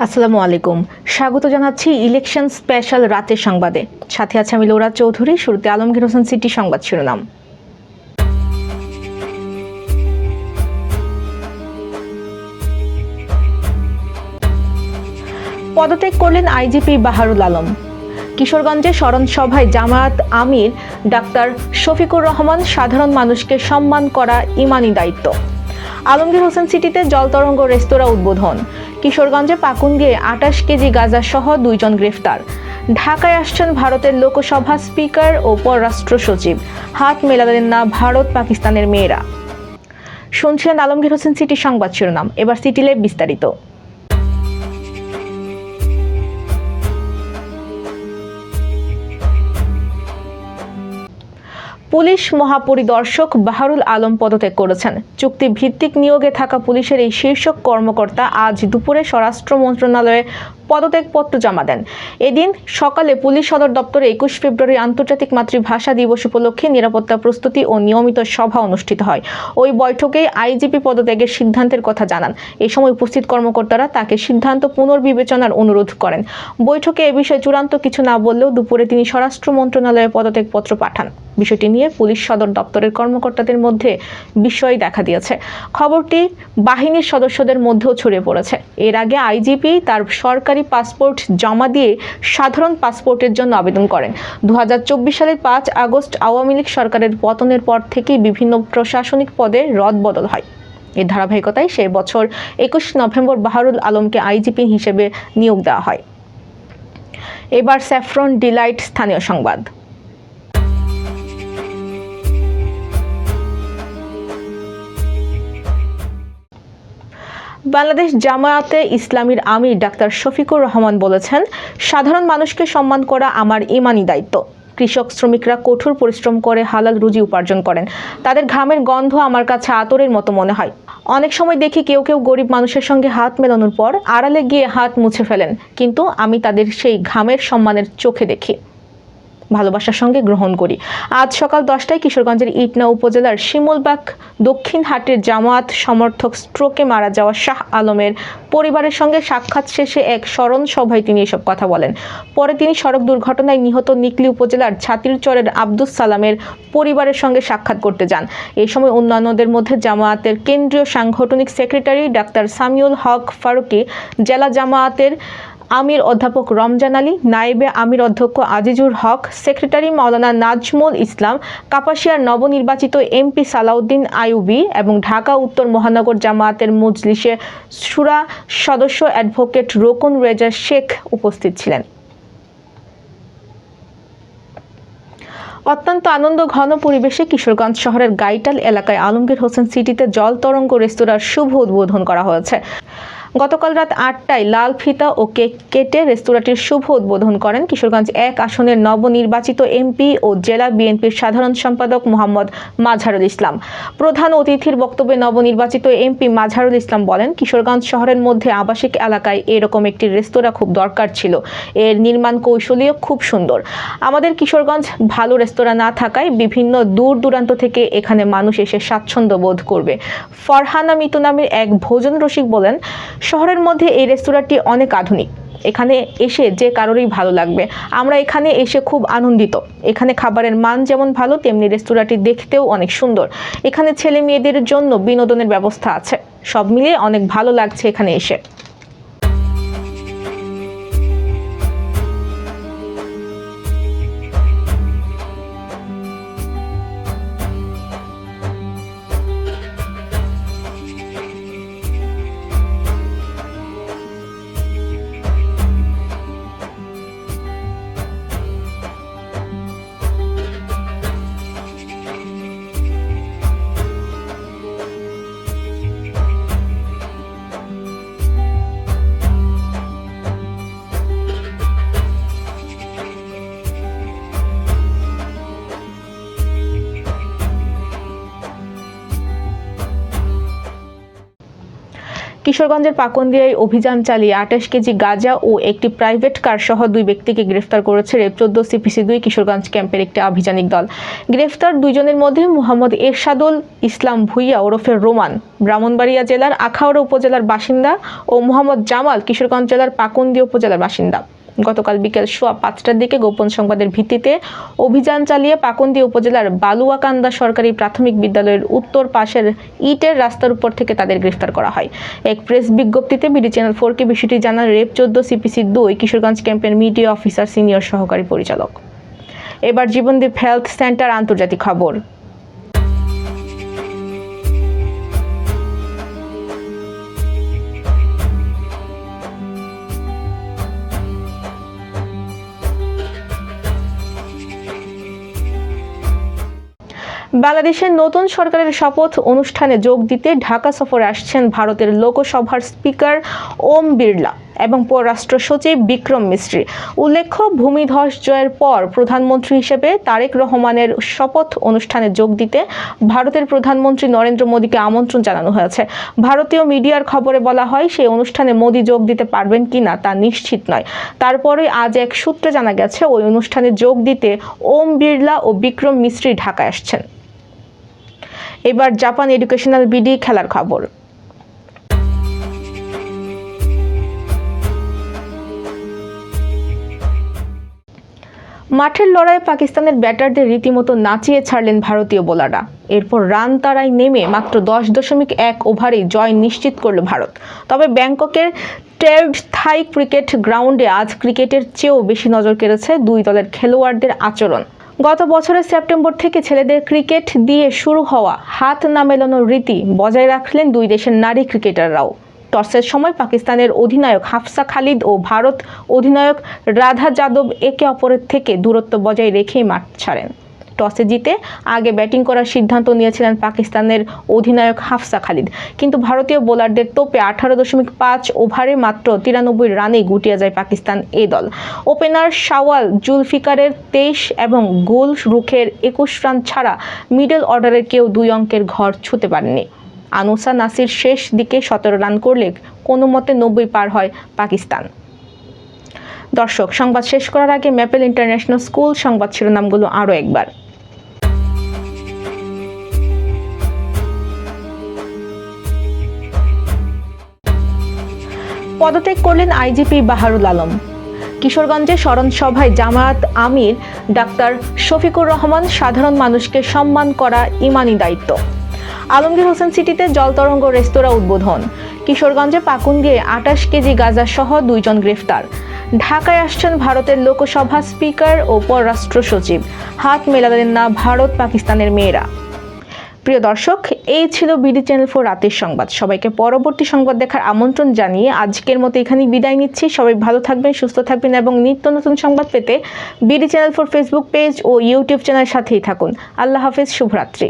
আসসালামু আলাইকুম। স্বাগত জানাচ্ছি ইলেকশন স্পেশাল রাতের সংবাদে। সাথে আছে আমি লোরা চৌধুরী। শুরুতে আলমগীর হোসেন সিটি সংবাদ শিরোনাম। পদত্যাগ করলেন আইজিপি বাহারুল আলম। কিশোরগঞ্জে স্মরণ সভায় জামায়াত আমির ডাক্তার শফিকুর রহমান সাধারণ মানুষকে সম্মান করা ইমানি দায়িত্ব। আলমগীর হোসেন সিটিতে জলতরঙ্গ রেস্তোরাঁ উদ্বোধন। কিশোরগঞ্জে পাকুন দিয়ে ২৮ কেজি গাঁজা সহ ২ জন গ্রেফতার। ঢাকায় আসছেন ভারতের লোকসভা স্পিকার ও পররাষ্ট্র সচিব। হাত মেলালেন না ভারত পাকিস্তানের মেয়েরা। শুনছিলেন আলমগীর হোসেন সিটি সংবাদ শিরোনাম। এবার সিটিলে বিস্তারিত। পুলিশ মহাপরিদর্শক বাহারুল আলম পদত্যাগ করেছেন। চুক্তিভিত্তিক নিয়োগে থাকা পুলিশের এই শীর্ষ কর্মকর্তা আজ দুপুরে স্বরাষ্ট্র মন্ত্রণালয়ে পদত্যাগপত্র জমা দেন। এদিন সকালে পুলিশ সদর দপ্তরে ২১ ফেব্রুয়ারি আন্তর্জাতিক মাতৃভাষা দিবস উপলক্ষে নিরাপত্তা প্রস্তুতি ও নিয়মিত সভা অনুষ্ঠিত হয়। ওই বৈঠকে আইজিপি পদত্যাগের সিদ্ধান্তের কথা জানান। এ সময় উপস্থিত কর্মকর্তারা তাকে সিদ্ধান্ত পুনর্বিবেচনার অনুরোধ করেন। বৈঠকে এ বিষয়ে চূড়ান্ত কিছু না বললেও দুপুরে তিনি স্বরাষ্ট্র মন্ত্রণালয়ে পদত্যাগপত্র পাঠান। বিষয়টি নিয়ে পুলিশ সদর দপ্তরের কর্মকর্তাদের মধ্যে বিস্ময় দেখা দিয়েছে। খবরটি বাহিনীর সদস্যদের মধ্যেও ছড়িয়ে পড়েছে। এর আগে আইজিপি তার সরকারি পাসপোর্ট জমা দিয়ে সাধারণ পাসপোর্টের জন্য আবেদন করেন। ২০২৪ সালের ৫ আগস্ট আওয়ামী লীগ সরকারের পতনের পর থেকেই বিভিন্ন প্রশাসনিক পদে রদবদল হয়। এর ধারাবাহিকতায় সে বছর ২১ নভেম্বর বাহারুল আলমকে আইজিপি হিসেবে নিয়োগ দেওয়া হয়। এবার স্যাফরন ডিলাইট স্থানীয় সংবাদ। বাংলাদেশ জামায়াতে ইসলামীর আমির ডাক্তার শফিকুর রহমান বলেছেন, সাধারণ মানুষকে সম্মান করা আমার ইমানি দায়িত্ব। কৃষক শ্রমিকরা কঠোর পরিশ্রম করে হালাল রুজি উপার্জন করেন। তাদের ঘামের গন্ধ আমার কাছে আতরের মতো মনে হয়। অনেক সময় দেখি কেউ কেউ গরিব মানুষের সঙ্গে হাত মেলানোর পর আড়ালে গিয়ে হাত মুছে ফেলেন, কিন্তু আমি তাদের সেই ঘামের সম্মানের চোখে দেখি, ভালোবাসার সঙ্গে গ্রহণ করি। আজ সকাল 10টায় কিশোরগঞ্জের ইটনা উপজেলার শিমুলবাগ দক্ষিণ হাটের জামায়াত সমর্থক স্ট্রোকে মারা যাওয়া শাহ আলমের পরিবারের সঙ্গে সাক্ষাৎ শেষে এক স্মরণ সভায় তিনি এসব কথা বলেন। পরে তিনি সড়ক দুর্ঘটনায় নিহত নিকলি উপজেলার ছাতিরচরের আব্দুস সালামের পরিবারের সঙ্গে সাক্ষাৎ করতে যান। এই সময় অন্যান্যদের মধ্যে জামায়াতের কেন্দ্রীয় সাংগঠনিক সেক্রেটারি ডাক্তার সামিউল হক ফারুকী, জেলা জামায়াতের আমির অধ্যাপক রমজান আলী, নায়েবে আমির অধ্যক্ষ আজিজুর হক, সেক্রেটারি মাওলানা নাজমুল ইসলাম, কাপাসিয়ার নবনির্বাচিত এমপি সালাউদ্দিন আইয়ুবী এবং ঢাকা উত্তর মহানগর জামায়াতের মজলিসে শুরা সদস্য অ্যাডভোকেট রোকন রেজা শেখ উপস্থিত ছিলেন। অত্যন্ত আনন্দ ঘন পরিবেশে কিশোরগঞ্জ শহরের গাইটাল এলাকায় আলমগীর হোসেন সিটিতে জলতরঙ্গ রেস্তোরাঁর শুভ উদ্বোধন করা হয়েছে। গতকাল রাত ৮টায় লাল ফিতা ও কেক কেটে রেস্তোরাঁটির শুভ উদ্বোধন করেন কিশোরগঞ্জ ১ আসনের নবনির্বাচিত এমপি ও জেলা বিএনপির সাধারণ সম্পাদক মোহাম্মদ মাঝহারুল ইসলাম। প্রধান অতিথির বক্তব্যে নবনির্বাচিত এমপি মাঝহারুল ইসলাম বলেন, কিশোরগঞ্জ শহরের মধ্যে আবাসিক এলাকায় এরকম একটি রেস্তোরাঁ খুব দরকার ছিল। এর নির্মাণ কৌশলীও খুব সুন্দর। আমাদের কিশোরগঞ্জ ভালো রেস্তোরাঁ না থাকায় বিভিন্ন দূর দূরান্ত থেকে এখানে মানুষ এসে স্বাচ্ছন্দ্য বোধ করবে। ফরহানা মিতু নামের এক ভোজন রসিক বলেন, শহরের মধ্যে এই রেস্তোরাঁটি অনেক আধুনিক। এখানে এসে যে কারোরই ভালো লাগবে। আমরা এখানে এসে খুব আনন্দিত। এখানে খাবারের মান যেমন ভালো, তেমনি রেস্তোরাঁটি দেখতেও অনেক সুন্দর। এখানে ছেলে মেয়েদের জন্য বিনোদনের ব্যবস্থা আছে। সব মিলিয়ে অনেক ভালো লাগছে এখানে এসে। কিশোরগঞ্জের পাকুন্দিয়ায় অভিযান চালিয়ে 28 কেজি গাঁজা ও একটি প্রাইভেট কার সহ 2 ব্যক্তিকে গ্রেফতার করেছে রেব 14 সিপিসি 2 কিশোরগঞ্জ ক্যাম্পের একটি আভিযানিক দল। গ্রেফতার দুইজনের মধ্যে মোহাম্মদ এরশাদুল ইসলাম ভুইয়া ওরফে রোমান ব্রাহ্মণবাড়িয়া জেলার আখাউড়া উপজেলার বাসিন্দা ও মোহাম্মদ জামাল কিশোরগঞ্জ জেলার পাকুন্দিয়া উপজেলার বাসিন্দা। গতকাল বিকেল 5:15টার দিকে গোপন সংবাদের ভিত্তিতে অভিযান চালিয়ে পাকুন্দিয়া উপজেলার বালুয়াকান্দা সরকারি প্রাথমিক বিদ্যালয়ের উত্তর পাশের ইটের রাস্তার উপর থেকে তাদের গ্রেফতার করা হয়। এক প্রেস বিজ্ঞপ্তিতে বিডি চ্যানেল 4কে বিষয়টি জানান রেব 14 সিপিসি 2 কিশোরগঞ্জ ক্যাম্পের মিডিয়া অফিসার সিনিয়র সহকারী পরিচালক। এবার জীবনদীপ হেলথ সেন্টার আন্তর্জাতিক খবর। বাংলাদেশের নতুন সরকারের শপথ অনুষ্ঠানে যোগ দিতে ঢাকা সফরে আসছেন ভারতের লোকসভার স্পিকার ওম বিড়লা এবং পররাষ্ট্র সচিব বিক্রম মিস্ত্রি। উল্লেখ্য, ভূমিধস জয়ের পর প্রধানমন্ত্রী হিসেবে তারেক রহমানের শপথ অনুষ্ঠানে যোগ দিতে ভারতের প্রধানমন্ত্রী নরেন্দ্র মোদীকে আমন্ত্রণ জানানো হয়েছে। ভারতীয় মিডিয়ার খবরে বলা হয়, সেই অনুষ্ঠানে মোদী যোগ দিতে পারবেন কিনা তা নিশ্চিত নয়। তারপরে আজ এক সূত্রে জানা গেছে, ওই অনুষ্ঠানে যোগ দিতে ওম বিড়লা ও বিক্রম মিস্ত্রি ঢাকায় আসছেন। এবার জাপান এডুকেশনাল বিডি খেলার খবর। মাঠের লড়াইয়ে পাকিস্তানের ব্যাটারদের রীতিমতো নাচিয়ে ছাড়লেন ভারতীয় বোলাররা। এরপর রান তাড়ায় নেমে মাত্র 10.1 ওভারেই জয় নিশ্চিত করল ভারত। তবে ব্যাংককের টেড থাই ক্রিকেট গ্রাউন্ডে আজ ক্রিকেটের চেয়েও বেশি নজর কেড়েছে দুই দলের খেলোয়াড়দের আচরণ। গত বছরের সেপ্টেম্বর থেকে ছেলেদের ক্রিকেট দিয়ে শুরু হওয়া হাত না মেলানোর রীতি বজায় রাখলেন দুই দেশের নারী ক্রিকেটাররাও। টসের সময় পাকিস্তানের অধিনায়ক হাফসা খালিদ ও ভারত অধিনায়ক রাধা যাদব একে অপরের থেকে দূরত্ব বজায় রেখেই মাঠ ছাড়েন। টসে জিতে আগে ব্যাটিং করার সিদ্ধান্ত নিয়েছিলেন পাকিস্তানের অধিনায়ক হাফসা খালিদ, কিন্তু ভারতীয় বোলারদের তোপে 18.5 ওভারে মাত্র 93 রানে গুটিয়ে যায় পাকিস্তান এ দল। ওপেনার শাওয়াল জুলফিকারের 23 এবং গোল রুখের 21 রান ছাড়া মিডল অর্ডারের কেউ 2 অঙ্কের ঘর ছুঁতে পারেননি। আনুসা নাসির শেষ দিকে 17 রান করলে কোনো মতে 90 পার হয় পাকিস্তান। দর্শক, সংবাদ শেষ করার আগে ম্যাপেল ইন্টারন্যাশনাল স্কুল সংবাদ শিরোনামগুলো আরও একবার। পদত্যাগ করলেন আইজিপি বাহারুল আলম। কিশোরগঞ্জে স্মরণ সভায় জামায়াত আমির ডাক্তার শফিকুর রহমান সাধারণ মানুষকে সম্মান করা ইমানি দায়িত্ব। আলমগীর হোসেন সিটিতে জলতরঙ্গ রেস্তোরাঁ উদ্বোধন। কিশোরগঞ্জে পাকুন্দিয়ায় 28 কেজি গাঁজা সহ 2 জন গ্রেফতার। ঢাকায় আসছেন ভারতের লোকসভা স্পিকার ও পররাষ্ট্র সচিব। হাত মেলালেন না ভারত পাকিস্তানের মেয়েরা। প্রিয় দর্শক, এই ছিল বিডি চ্যানেল 4 রাতের সংবাদ। সবাইকে পরবর্তী সংবাদ দেখার আমন্ত্রণ জানিয়ে আজকের মতো এখানেই বিদায় নিচ্ছি। সবাই ভালো থাকবেন, সুস্থ থাকবেন এবং নিত্য নতুন সংবাদ পেতে বিডি চ্যানেল 4 ফেসবুক পেজ ও ইউটিউব চ্যানেলের সাথেই থাকুন। আল্লাহ হাফেজ, শুভরাত্রি।